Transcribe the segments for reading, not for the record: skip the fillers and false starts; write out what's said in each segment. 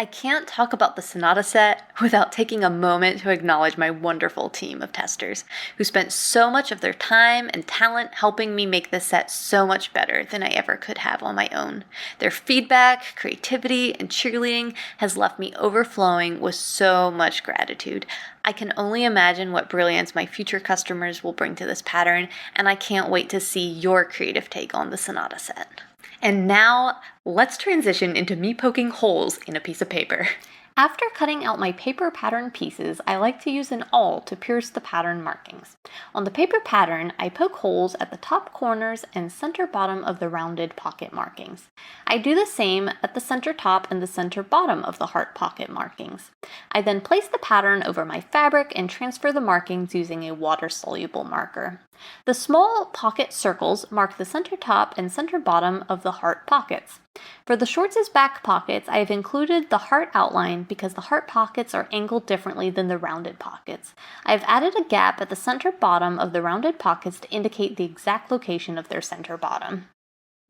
I can't talk about the Sonata Set without taking a moment to acknowledge my wonderful team of testers who spent so much of their time and talent helping me make this set so much better than I ever could have on my own. Their feedback, creativity, and cheerleading has left me overflowing with so much gratitude. I can only imagine what brilliance my future customers will bring to this pattern, and I can't wait to see your creative take on the Sonata Set. And now, let's transition into me poking holes in a piece of paper. After cutting out my paper pattern pieces, I like to use an awl to pierce the pattern markings. On the paper pattern, I poke holes at the top corners and center bottom of the rounded pocket markings. I do the same at the center top and the center bottom of the heart pocket markings. I then place the pattern over my fabric and transfer the markings using a water-soluble marker. The small pocket circles mark the center top and center bottom of the heart pockets. For the shorts' back pockets, I have included the heart outline because the heart pockets are angled differently than the rounded pockets. I have added a gap at the center bottom of the rounded pockets to indicate the exact location of their center bottom.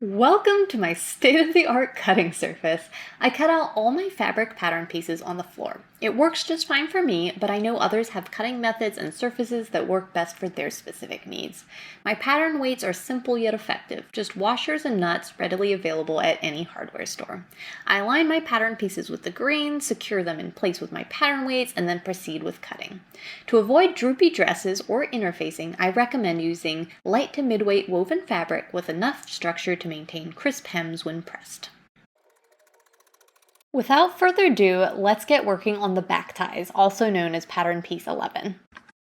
Welcome to my state-of-the-art cutting surface. I cut out all my fabric pattern pieces on the floor. It works just fine for me, but I know others have cutting methods and surfaces that work best for their specific needs. My pattern weights are simple yet effective, just washers and nuts readily available at any hardware store. I align my pattern pieces with the grain, secure them in place with my pattern weights, and then proceed with cutting. To avoid droopy dresses or interfacing, I recommend using light to mid-weight woven fabric with enough structure to maintain crisp hems when pressed. Without further ado, let's get working on the back ties, also known as pattern piece 11.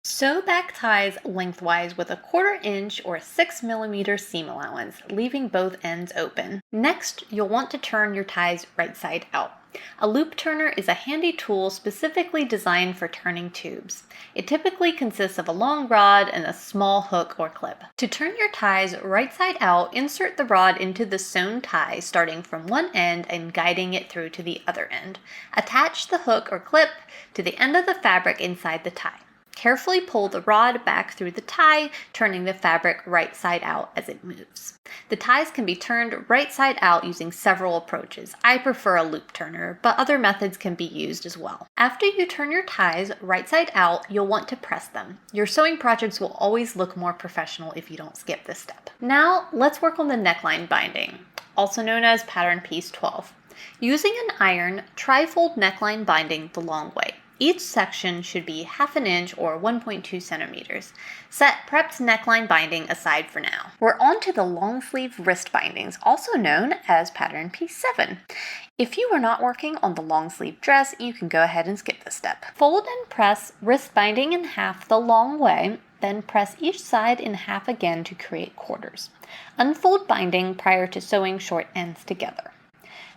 Sew back ties lengthwise with a 1/4 inch or 6 mm seam allowance, leaving both ends open. Next, you'll want to turn your ties right side out. A loop turner is a handy tool specifically designed for turning tubes. It typically consists of a long rod and a small hook or clip. To turn your ties right side out, insert the rod into the sewn tie starting from one end and guiding it through to the other end. Attach the hook or clip to the end of the fabric inside the tie. Carefully pull the rod back through the tie, turning the fabric right side out as it moves. The ties can be turned right side out using several approaches. I prefer a loop turner, but other methods can be used as well. After you turn your ties right side out, you'll want to press them. Your sewing projects will always look more professional if you don't skip this step. Now, let's work on the neckline binding, also known as pattern piece 12. Using an iron, tri-fold neckline binding the long way. Each section should be 1/2 inch or 1.2 centimeters. Set prepped neckline binding aside for now. We're on to the long sleeve wrist bindings, also known as pattern piece 7. If you are not working on the long sleeve dress, you can go ahead and skip this step. Fold and press wrist binding in half the long way, then press each side in half again to create quarters. Unfold binding prior to sewing short ends together.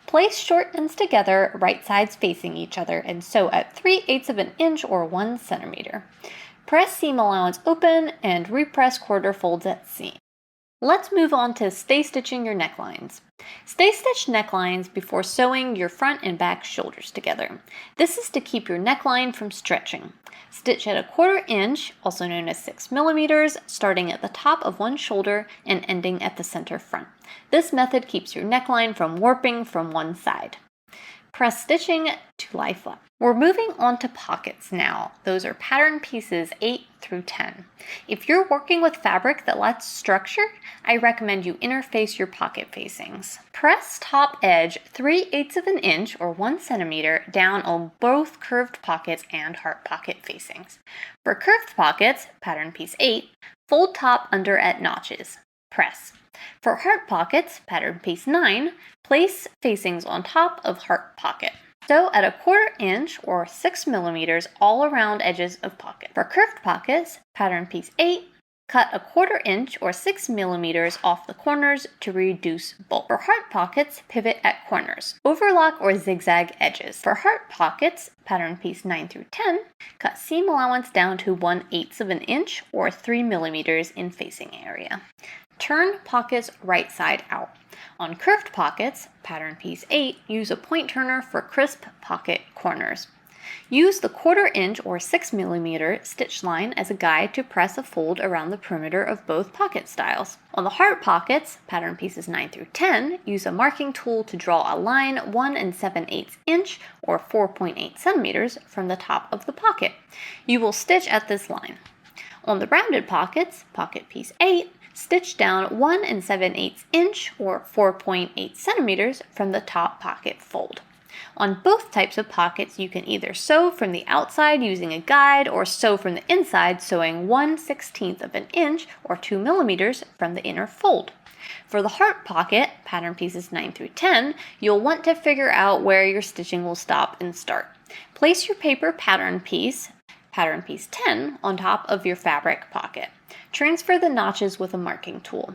Place short ends together, right sides facing each other, and sew at 3/8 of an inch or 1 centimeter. Press seam allowance open and repress quarter folds at seam. Let's move on to stay stitching your necklines. Stay stitch necklines before sewing your front and back shoulders together. This is to keep your neckline from stretching. Stitch at a 1/4 inch, also known as 6 millimeters, starting at the top of one shoulder and ending at the center front. This method keeps your neckline from warping from one side. Press stitching to lie flat. We're moving on to pockets now. Those are pattern pieces 8 through 10. If you're working with fabric that lacks structure, I recommend you interface your pocket facings. Press top edge 3/8 of an inch or 1 centimeter down on both curved pockets and heart pocket facings. For curved pockets, pattern piece 8, fold top under at notches. Press. For heart pockets, pattern piece 9, place facings on top of heart pocket. Sew at a 1/4 inch or 6 millimeters all around edges of pocket. For curved pockets, pattern piece 8, cut a 1/4 inch or 6 millimeters off the corners to reduce bulk. For heart pockets, pivot at corners. Overlock or zigzag edges. For heart pockets, pattern piece 9 through 10, cut seam allowance down to 1/8 of an inch or 3 millimeters in facing area. Turn pockets right side out. On curved pockets, pattern piece 8, use a point turner for crisp pocket corners. Use the 1/4 inch or 6 millimeter stitch line as a guide to press a fold around the perimeter of both pocket styles. On the heart pockets, pattern pieces 9 through 10, use a marking tool to draw a line 1 7/8 inch or 4.8 centimeters from the top of the pocket. You will stitch at this line. On the rounded pockets, pocket piece 8, stitch down 1 7/8 inch or 4.8 centimeters from the top pocket fold. On both types of pockets, you can either sew from the outside using a guide or sew from the inside, sewing 1/16 of an inch or 2 millimeters from the inner fold. For the heart pocket, pattern pieces 9 through 10, you'll want to figure out where your stitching will stop and start. Place your paper pattern piece 10, on top of your fabric pocket. Transfer the notches with a marking tool.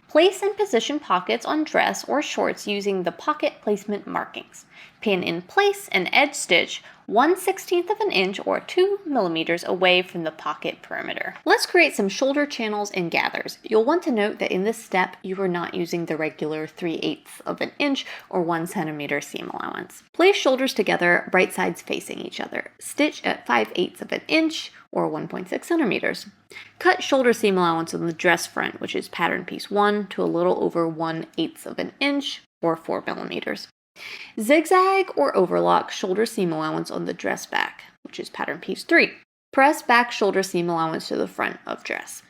Place and position pockets on dress or shorts using the pocket placement markings. Pin in place and edge stitch 1/16 of an inch or 2 millimeters away from the pocket perimeter. Let's create some shoulder channels and gathers. You'll want to note that in this step, you are not using the regular 3/8 of an inch or 1 centimeter seam allowance. Place shoulders together, right sides facing each other. Stitch at 5/8 of an inch or 1.6 centimeters. Cut shoulder seam allowance on the dress front, which is pattern piece 1, to a little over 1/8 of an inch or 4 millimeters. Zigzag or overlock shoulder seam allowance on the dress back, which is pattern piece 3. Press back shoulder seam allowance to the front of dress.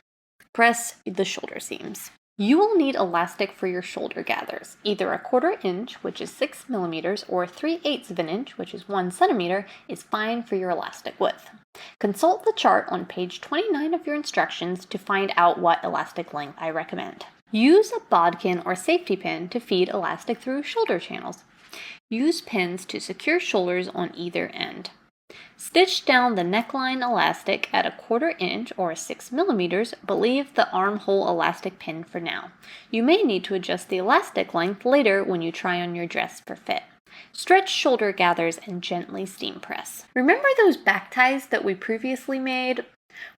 Press the shoulder seams. You will need elastic for your shoulder gathers. Either a 1/4 inch, which is 6 millimeters, or 3/8 of an inch, which is 1 centimeter, is fine for your elastic width. Consult the chart on page 29 of your instructions to find out what elastic length I recommend. Use a bodkin or safety pin to feed elastic through shoulder channels. Use pins to secure shoulders on either end. Stitch down the neckline elastic at a 1/4 inch or 6 millimeters, but leave the armhole elastic pin for now. You may need to adjust the elastic length later when you try on your dress for fit. Stretch shoulder gathers and gently steam press. Remember those back ties that we previously made?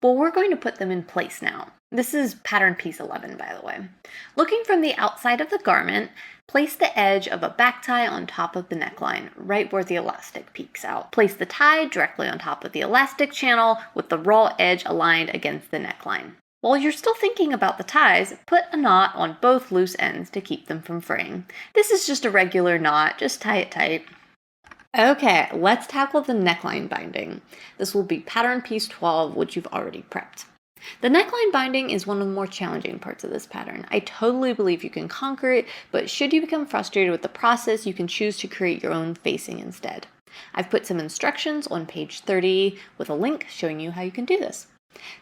Well, we're going to put them in place now. This is pattern piece 11, by the way. Looking from the outside of the garment, place the edge of a back tie on top of the neckline, right where the elastic peeks out. Place the tie directly on top of the elastic channel with the raw edge aligned against the neckline. While you're still thinking about the ties, put a knot on both loose ends to keep them from fraying. This is just a regular knot, just tie it tight. Okay, let's tackle the neckline binding. This will be pattern piece 12, which you've already prepped. The neckline binding is one of the more challenging parts of this pattern. I totally believe you can conquer it, but should you become frustrated with the process, you can choose to create your own facing instead. I've put some instructions on page 30 with a link showing you how you can do this.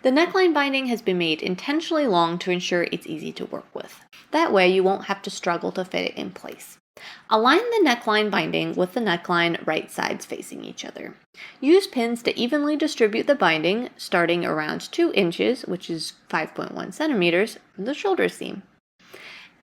The neckline binding has been made intentionally long to ensure it's easy to work with. That way you won't have to struggle to fit it in place. Align the neckline binding with the neckline right sides facing each other. Use pins to evenly distribute the binding, starting around 2 inches, which is 5.1 centimeters, from the shoulder seam.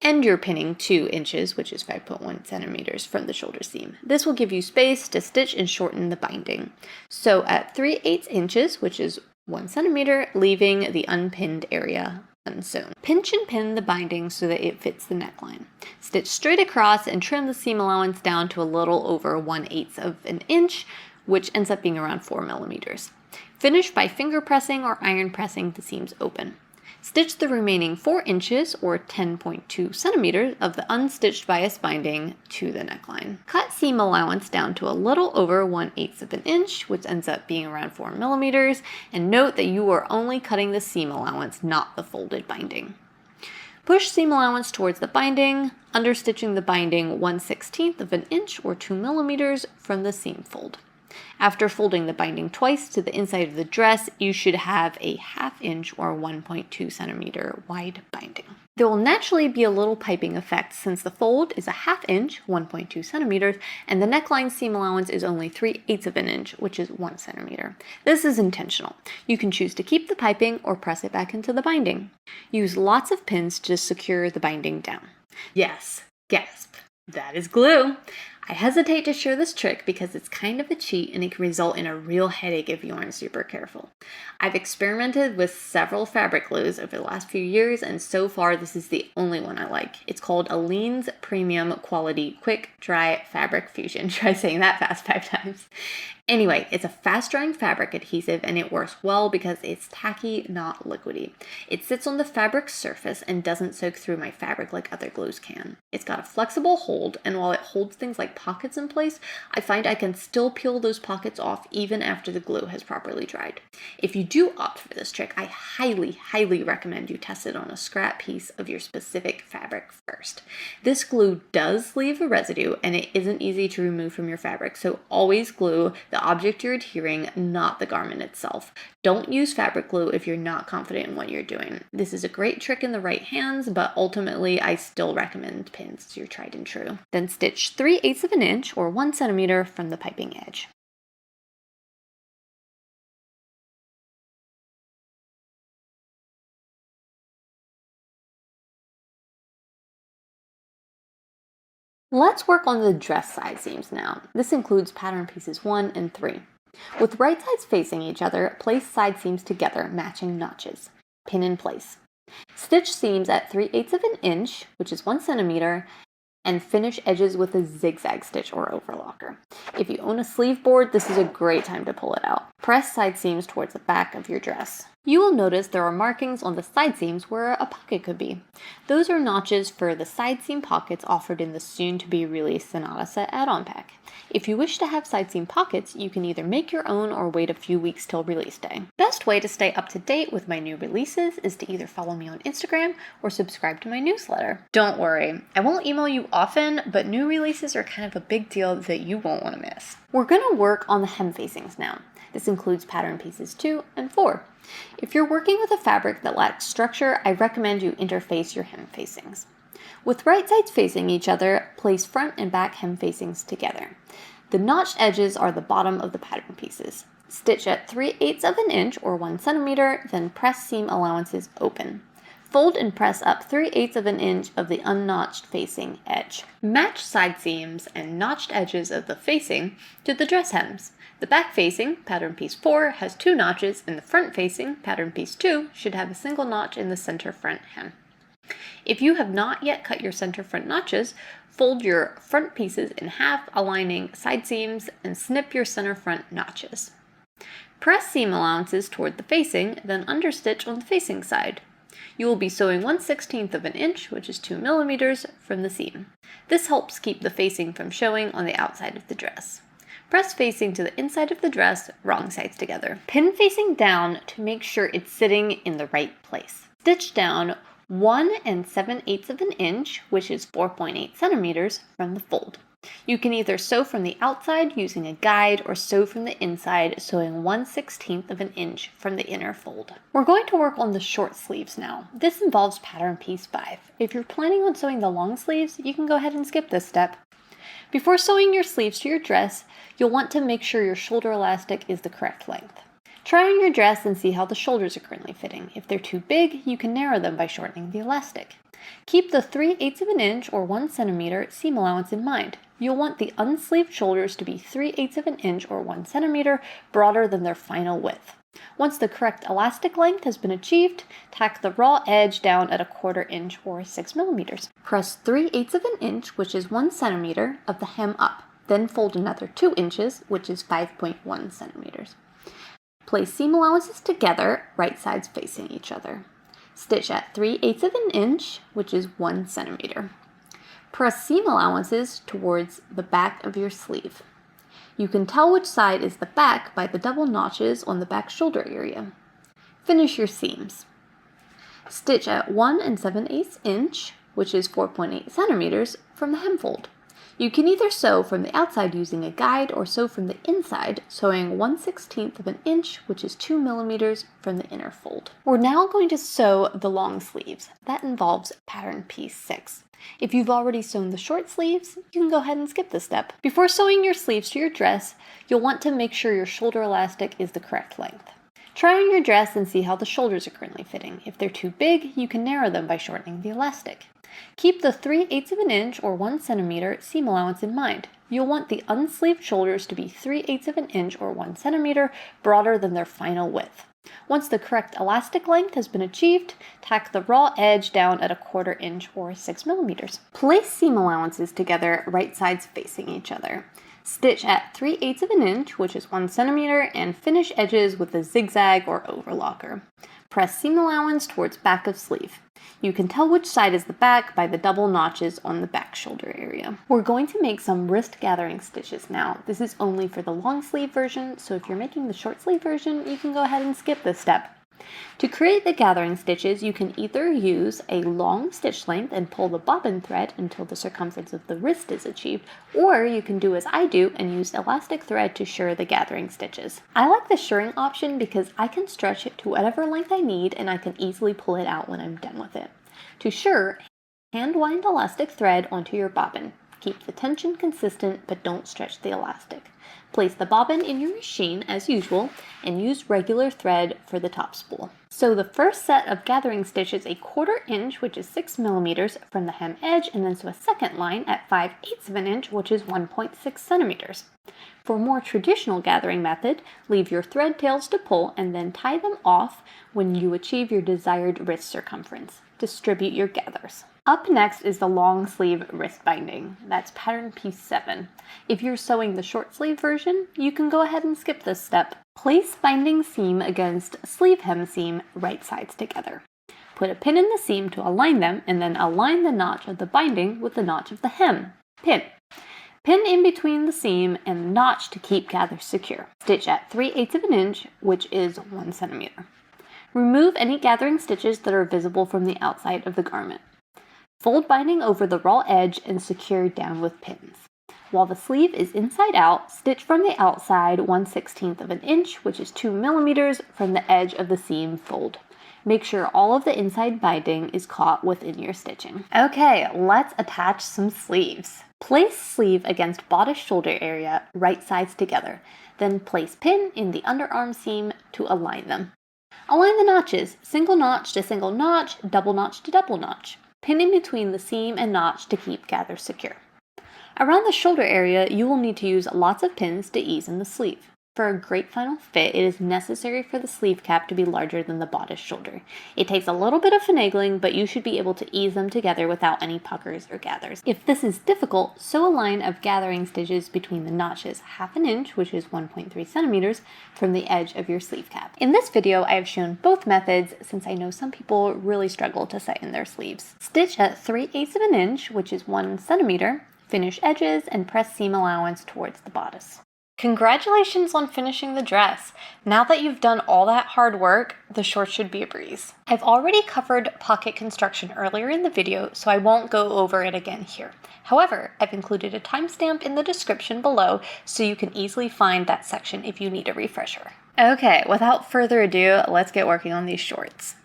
End your pinning 2 inches, which is 5.1 centimeters, from the shoulder seam. This will give you space to stitch and shorten the binding. Sew at 3/8 inches, which is 1 centimeter, leaving the unpinned area unsewn. Pinch and pin the binding so that it fits the neckline. Stitch straight across and trim the seam allowance down to a little over 1/8 of an inch, which ends up being around 4 millimeters. Finish by finger pressing or iron pressing the seams open. Stitch the remaining 4 inches or 10.2 centimeters of the unstitched bias binding to the neckline. Cut seam allowance down to a little over 1/8 of an inch, which ends up being around 4 millimeters, and note that you are only cutting the seam allowance, not the folded binding. Push seam allowance towards the binding, understitching the binding 1/16 of an inch or 2 millimeters from the seam fold. After folding the binding twice to the inside of the dress, you should have a 1/2 inch or 1.2 centimeter wide binding. There will naturally be a little piping effect since the fold is a 1/2 inch, 1.2 centimeters, and the neckline seam allowance is only 3/8 of an inch, which is 1 centimeter. This is intentional. You can choose to keep the piping or press it back into the binding. Use lots of pins to secure the binding down. Yes, gasp. That is glue. I hesitate to share this trick because it's kind of a cheat and it can result in a real headache if you aren't super careful. I've experimented with several fabric glues over the last few years, and so far this is the only one I like. It's called Aleene's Premium Quality Quick Dry Fabric Fusion. Try saying that fast 5 times. Anyway, it's a fast-drying fabric adhesive and it works well because it's tacky, not liquidy. It sits on the fabric surface and doesn't soak through my fabric like other glues can. It's got a flexible hold, and while it holds things like pockets in place, I find I can still peel those pockets off even after the glue has properly dried. If you do opt for this trick, I highly recommend you test it on a scrap piece of your specific fabric first. This glue does leave a residue and it isn't easy to remove from your fabric, so always glue the object you're adhering, not the garment itself. Don't use fabric glue if you're not confident in what you're doing. This is a great trick in the right hands, but ultimately I still recommend pins. It's your tried and true. Then stitch 3/8 of an inch or 1 centimeter from the piping edge. Let's work on the dress side seams now. This includes pattern pieces 1 and 3. With right sides facing each other, place side seams together, matching notches. Pin in place. Stitch seams at 3/8 of an inch, which is 1 centimeter, and finish edges with a zigzag stitch or overlocker. If you own a sleeve board, this is a great time to pull it out. Press side seams towards the back of your dress. You will notice there are markings on the side seams where a pocket could be. Those are notches for the side seam pockets offered in the soon-to-be released Sonata Set add-on pack. If you wish to have side seam pockets, you can either make your own or wait a few weeks till release day. Best way to stay up to date with my new releases is to either follow me on Instagram or subscribe to my newsletter. Don't worry, I won't email you often, but new releases are kind of a big deal that you won't want to miss. We're going to work on the hem facings now. This includes pattern pieces 2 and 4. If you're working with a fabric that lacks structure, I recommend you interface your hem facings. With right sides facing each other, place front and back hem facings together. The notched edges are the bottom of the pattern pieces. Stitch at 3/8 of an inch or 1 centimeter, then press seam allowances open. Fold and press up 3/8 of an inch of the unnotched facing edge. Match side seams and notched edges of the facing to the dress hems. The back facing, pattern piece 4, has 2 notches, and the front facing, pattern piece 2, should have a single notch in the center front hem. If you have not yet cut your center front notches, fold your front pieces in half, aligning side seams, and snip your center front notches. Press seam allowances toward the facing, then understitch on the facing side. You will be sewing 1/16 of an inch, which is 2 millimeters, from the seam. This helps keep the facing from showing on the outside of the dress. Press facing to the inside of the dress, wrong sides together. Pin facing down to make sure it's sitting in the right place. Stitch down 1 7/8 of an inch, which is 4.8 centimeters, from the fold. You can either sew from the outside using a guide or sew from the inside, sewing 1/16 of an inch from the inner fold. We're going to work on the short sleeves now. This involves pattern piece 5. If you're planning on sewing the long sleeves, you can go ahead and skip this step. Before sewing your sleeves to your dress, you'll want to make sure your shoulder elastic is the correct length. Try on your dress and see how the shoulders are currently fitting. If they're too big, you can narrow them by shortening the elastic. Keep the 3/8 of an inch or 1 centimeter seam allowance in mind. You'll want the unsleeved shoulders to be 3/8 of an inch or 1 centimeter broader than their final width. Once the correct elastic length has been achieved, tack the raw edge down at 1/4 inch or 6 millimeters. Press 3/8 of an inch, which is 1 centimeter, of the hem up. Then fold another 2 inches, which is 5.1 centimeters. Place seam allowances together, right sides facing each other. Stitch at 3/8 of an inch, which is 1 centimeter. Press seam allowances towards the back of your sleeve. You can tell which side is the back by the double notches on the back shoulder area. Finish your seams. Stitch at 1 7/8 inch, which is 4.8 centimeters, from the hem fold. You can either sew from the outside using a guide or sew from the inside, sewing 1/16 of an inch, which is 2 millimeters, from the inner fold. We're now going to sew the long sleeves. That involves pattern piece 6. If you've already sewn the short sleeves, you can go ahead and skip this step. Before sewing your sleeves to your dress, you'll want to make sure your shoulder elastic is the correct length. Try on your dress and see how the shoulders are currently fitting. If they're too big, you can narrow them by shortening the elastic. Keep the 3/8 of an inch or 1 centimeter seam allowance in mind. You'll want the unsleeved shoulders to be 3/8 of an inch or 1 centimeter broader than their final width. Once the correct elastic length has been achieved, tack the raw edge down at 1/4 inch or 6 millimeters. Place seam allowances together right sides facing each other. Stitch at 3/8 of an inch, which is 1 centimeter, and finish edges with a zigzag or overlocker. Press seam allowance towards back of sleeve. You can tell which side is the back by the double notches on the back shoulder area. We're going to make some wrist gathering stitches now. This is only for the long sleeve version, so if you're making the short sleeve version, you can go ahead and skip this step. To create the gathering stitches, you can either use a long stitch length and pull the bobbin thread until the circumference of the wrist is achieved, or you can do as I do and use elastic thread to shirr the gathering stitches. I like the shirring option because I can stretch it to whatever length I need and I can easily pull it out when I'm done with it. To shirr, hand wind elastic thread onto your bobbin. Keep the tension consistent, but don't stretch the elastic. Place the bobbin in your machine as usual and use regular thread for the top spool. Sew the first set of gathering stitches 1/4 inch, which is 6 millimeters, from the hem edge, and then sew a second line at 5/8 of an inch, which is 1.6 centimeters. For a more traditional gathering method, leave your thread tails to pull and then tie them off when you achieve your desired wrist circumference. Distribute your gathers. Up next is the long sleeve wrist binding. That's pattern piece 7. If you're sewing the short sleeve version, you can go ahead and skip this step. Place binding seam against sleeve hem seam right sides together. Put a pin in the seam to align them and then align the notch of the binding with the notch of the hem. Pin. Pin in between the seam and the notch to keep gathers secure. Stitch at 3/8 of an inch, which is 1 centimeter. Remove any gathering stitches that are visible from the outside of the garment. Fold binding over the raw edge and secure down with pins. While the sleeve is inside out, stitch from the outside 1/16 of an inch, which is 2 millimeters, from the edge of the seam fold. Make sure all of the inside binding is caught within your stitching. Okay, let's attach some sleeves. Place sleeve against bodice shoulder area, right sides together. Then place pin in the underarm seam to align them. Align the notches, single notch to single notch, double notch to double notch. Pin in between the seam and notch to keep gathers secure. Around the shoulder area, you will need to use lots of pins to ease in the sleeve. For a great final fit, it is necessary for the sleeve cap to be larger than the bodice shoulder. It takes a little bit of finagling, but you should be able to ease them together without any puckers or gathers. If this is difficult, sew a line of gathering stitches between the notches, 1/2 inch, which is 1.3 centimeters, from the edge of your sleeve cap. In this video, I have shown both methods since I know some people really struggle to set in their sleeves. Stitch at 3/8 of an inch, which is 1 centimeter, finish edges, and press seam allowance towards the bodice. Congratulations on finishing the dress. Now that you've done all that hard work, the shorts should be a breeze. I've already covered pocket construction earlier in the video, so I won't go over it again here. However, I've included a timestamp in the description below so you can easily find that section if you need a refresher. Okay, without further ado, let's get working on these shorts.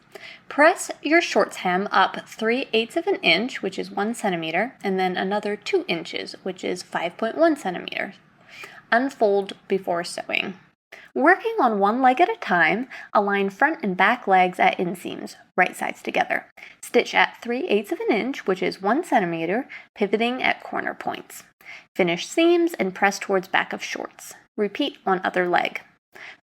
Press your shorts hem up 3/8 of an inch, which is 1 centimeter, and then another 2 inches, which is 5.1 centimeters. Unfold before sewing. Working on one leg at a time, align front and back legs at inseams, right sides together. Stitch at 3/8 of an inch, which is 1 centimeter, pivoting at corner points. Finish seams and press towards back of shorts. Repeat on other leg.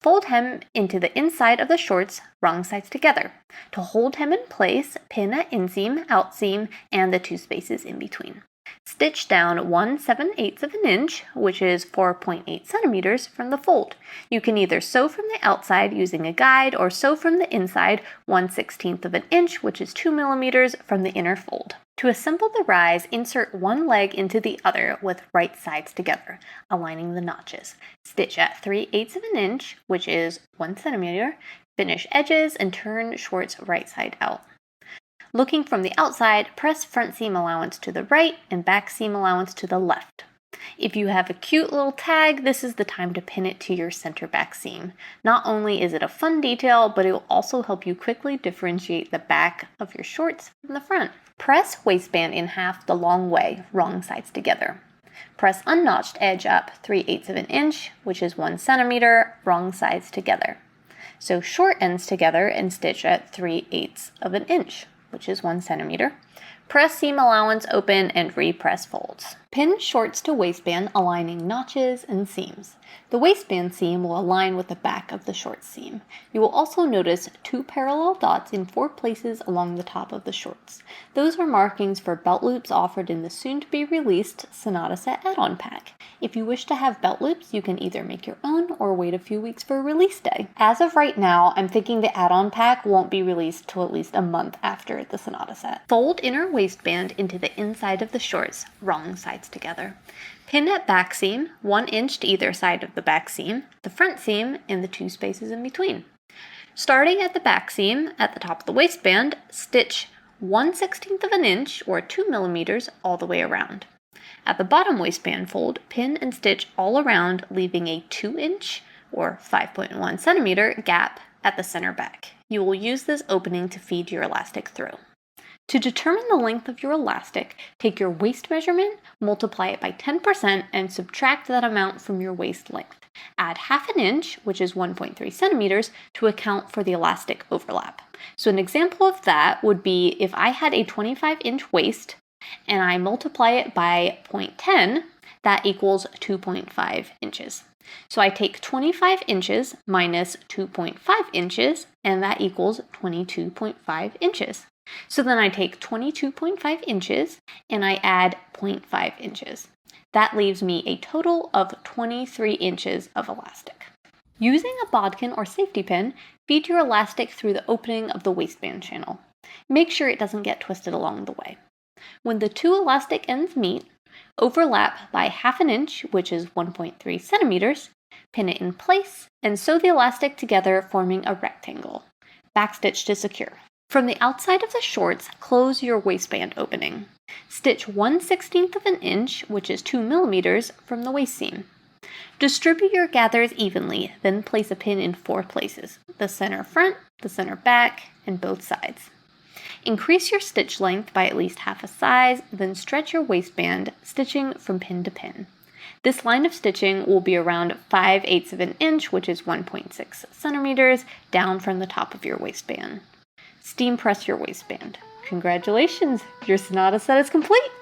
Fold hem into the inside of the shorts, wrong sides together. To hold hem in place, pin at inseam, outseam, and the 2 spaces in between. Stitch down 1/7/8 of an inch, which is 4.8 centimeters, from the fold. You can either sew from the outside using a guide or sew from the inside 1/16 of an inch, which is 2 millimeters, from the inner fold. To assemble the rise, insert one leg into the other with right sides together, aligning the notches. Stitch at 3/8 of an inch, which is 1 centimeter, finish edges, and turn shorts right side out. Looking from the outside, press front seam allowance to the right and back seam allowance to the left. If you have a cute little tag, this is the time to pin it to your center back seam. Not only is it a fun detail, but it will also help you quickly differentiate the back of your shorts from the front. Press waistband in half the long way, wrong sides together. Press unnotched edge up 3/8 of an inch, which is 1 centimeter, wrong sides together. Sew short ends together and stitch at 3/8 of an inch, which is 1 centimeter. Press seam allowance open and repress folds. Pin shorts to waistband, aligning notches and seams. The waistband seam will align with the back of the short seam. You will also notice 2 parallel dots in 4 places along the top of the shorts. Those are markings for belt loops offered in the soon-to-be-released Sonata Set add-on pack. If you wish to have belt loops, you can either make your own or wait a few weeks for release day. As of right now, I'm thinking the add-on pack won't be released till at least a month after the Sonata Set. Fold inner waistband into the inside of the shorts, wrong sides together. Pin at back seam, 1 inch to either side of the back seam, the front seam, and the 2 spaces in between. Starting at the back seam, at the top of the waistband, stitch 1/16 of an inch or 2 millimeters all the way around. At the bottom waistband fold, pin and stitch all around, leaving a 2-inch or 5.1 centimeter gap at the center back. You will use this opening to feed your elastic through. To determine the length of your elastic, take your waist measurement, multiply it by 10%, and subtract that amount from your waist length. Add 1/2 inch, which is 1.3 centimeters, to account for the elastic overlap. So an example of that would be if I had a 25-inch waist and I multiply it by 0.10, that equals 2.5 inches. So I take 25 inches minus 2.5 inches, and that equals 22.5 inches. So then I take 22.5 inches and I add 0.5 inches. That leaves me a total of 23 inches of elastic. Using a bodkin or safety pin, feed your elastic through the opening of the waistband channel. Make sure it doesn't get twisted along the way. When the 2 elastic ends meet, overlap by 1/2 inch, which is 1.3 centimeters, pin it in place, and sew the elastic together, forming a rectangle. Backstitch to secure. From the outside of the shorts, close your waistband opening. Stitch 1/16 of an inch, which is 2 millimeters, from the waist seam. Distribute your gathers evenly, then place a pin in 4 places: the center front, the center back, and both sides. Increase your stitch length by at least 1/2 a size, then stretch your waistband, stitching from pin to pin. This line of stitching will be around 5/8 of an inch, which is 1.6 centimeters, down from the top of your waistband. Steam press your waistband. Congratulations, your Sonata set is complete!